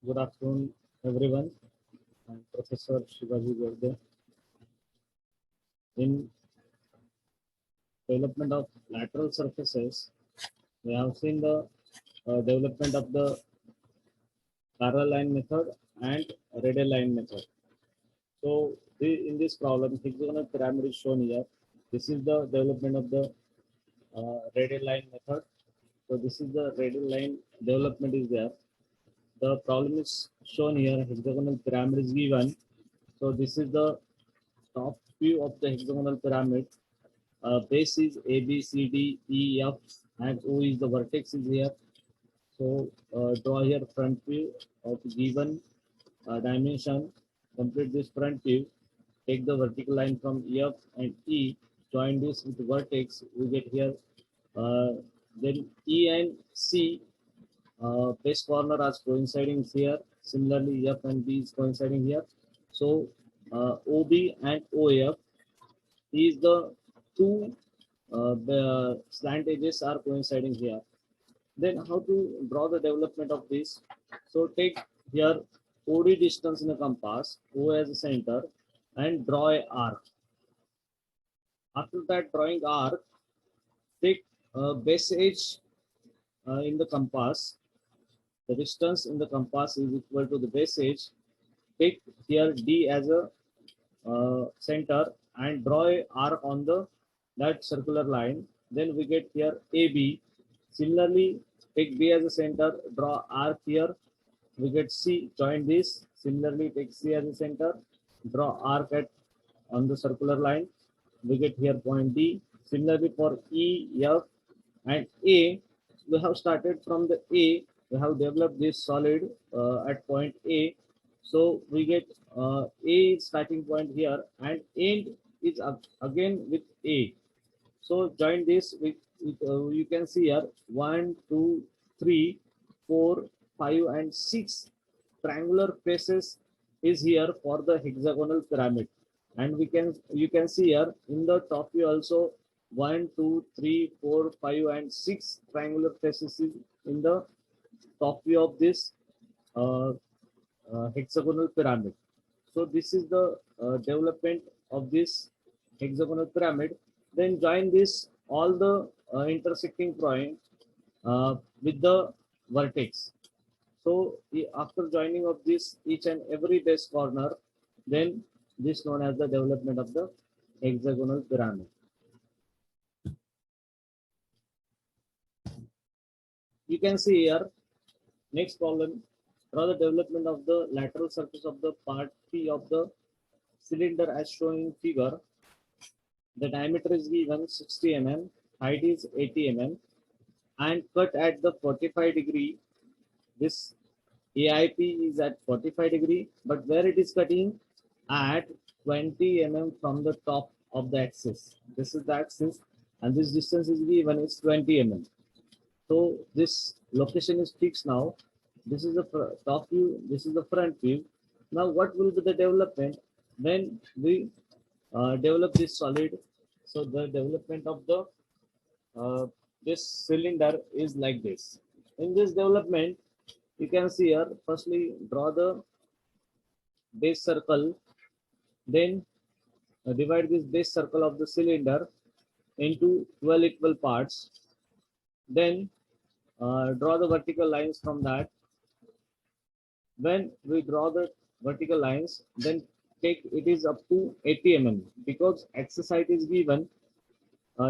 Good afternoon, everyone. I'm Professor Shivaji Gorde. In development of lateral surfaces, we have seen the development of the parallel line method and radial line method. So, in this problem, hexagonal pyramid is shown here. This is the development of the radial line method. So, this is the radial line development is there. The problem is shown here. Hexagonal pyramid is given. So, this is the top view of the hexagonal pyramid. Base is A, B, C, D, E, F, and O is the vertex is here. So draw here front view of given dimension. Complete this front view. Take the vertical line from F and E. Join this with the vertex. We get here. Then E and C base corner are coinciding here. Similarly, F and B is coinciding here. So OB and OF is the two the slant edges are coinciding here. Then how to draw the development of this? So take here OD distance in the compass, O as a center, and draw a arc. After that drawing arc, take base edge in the compass. The distance in the compass is equal to the base edge. Take here D as a center and draw a arc on the that circular line. Then we get here AB. Similarly, take B as a center, draw arc here. We get C, join this. Similarly, take C as a center, draw arc at on the circular line. We get here point D. Similarly, for E, F, and A, we have started from the A. We have developed this solid at point A. So we get A starting point here and end is again with A. So join this with you can see here 1, 2, 3, 4, 5, and 6 triangular faces is here for the hexagonal pyramid. And you can see here in the top view also 1, 2, 3, 4, 5, and 6 triangular faces is in the top view of this uh, hexagonal pyramid. So this is the development of this hexagonal pyramid. Then join this all the intersecting point with the vertex. So after joining of this each and every base corner, then this known as the development of the hexagonal pyramid. You can see here, next problem, draw the development of the lateral surface of the part P of the cylinder as shown in figure. The diameter is given 60 mm, height is 80 mm, and cut at the 45-degree. This AIP is at 45-degree, but where it is cutting at 20 mm from the top of the axis. This is the axis, and this distance is given is 20 mm. So this location is fixed now. This is the top view. This is the front view. Now, what will be the development when we develop this solid? So the development of the this cylinder is like this. In this development, you can see here. Firstly, draw the base circle. Then divide this base circle of the cylinder into 12 equal parts. Then draw the vertical lines from that. When we draw the vertical lines, then take it is up to 80 mm because axis height is given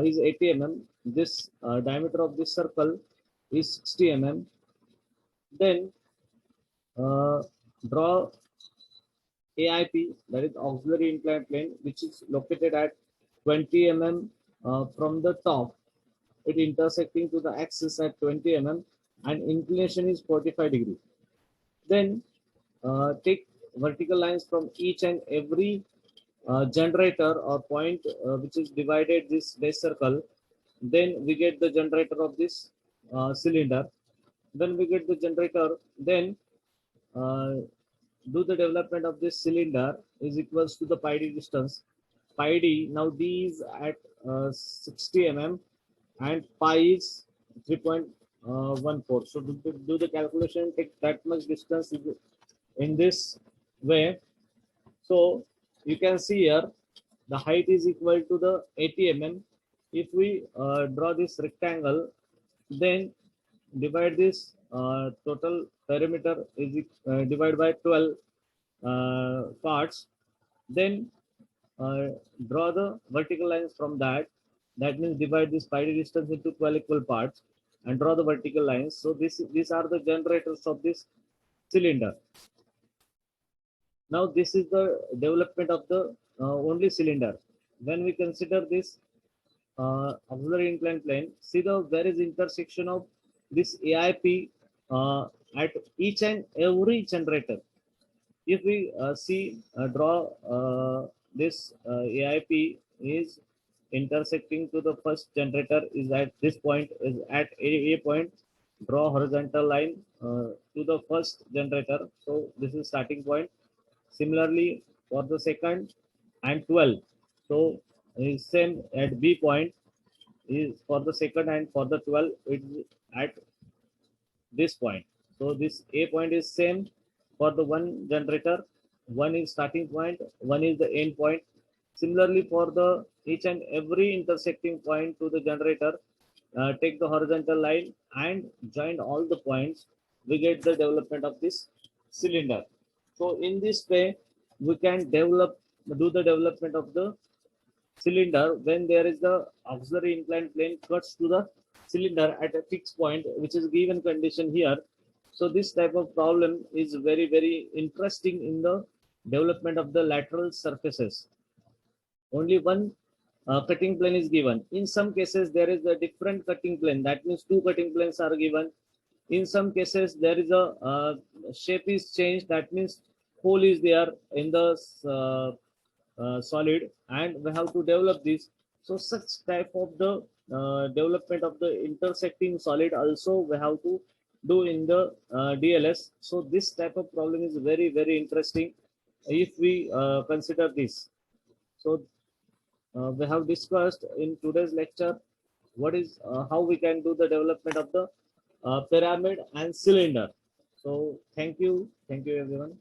is 80 mm. This diameter of this circle is 60 mm. Then draw AIP, that is auxiliary inclined plane, which is located at 20 mm from the top. It intersecting to the axis at 20 mm and inclination is 45-degree. Then take vertical lines from each and every generator or point which is divided this base circle. Then we get the generator of this cylinder. When we get the generator, then do the development of this cylinder is equals to the pi d distance. Pi d, now d is at 60 mm and pi is 3. 1/4. So to do the calculation, take that much distance in this way. So you can see here the height is equal to the 80 mm. If we draw this rectangle, then divide this total perimeter is divided by 12 parts. Then uh, draw the vertical lines from that. That means divide this pi distance into 12 equal parts and draw the vertical lines. So these are the generators of this cylinder. Now this is the development of the only cylinder. When we consider this auxiliary inclined plane, see there is intersection of this AIP at each and every generator. If we draw this AIP is intersecting to the first generator is at this point, is at A point, draw horizontal line to the first generator. So this is starting point. Similarly for the second and 12. So is same at B point is for the second and for the 12 it is at this point. So this A point is same for the one generator. One is starting point, one is the end point. Similarly for the each and every intersecting point to the generator, take the horizontal line and join all the points. We get the development of this cylinder. So in this way, we can do the development of the cylinder when there is the auxiliary inclined plane cuts to the cylinder at a fixed point, which is given condition here. So this type of problem is very, very interesting in the development of the lateral surfaces. Only one cutting plane is given. In some cases, there is a different cutting plane. That means two cutting planes are given. In some cases, there is a shape is changed. That means hole is there in the solid, and we have to develop this. So such type of the development of the intersecting solid also we have to do in the DLS. So this type of problem is very, very interesting if we consider this. So we have discussed in today's lecture what is how we can do the development of the pyramid and cylinder. So thank you everyone.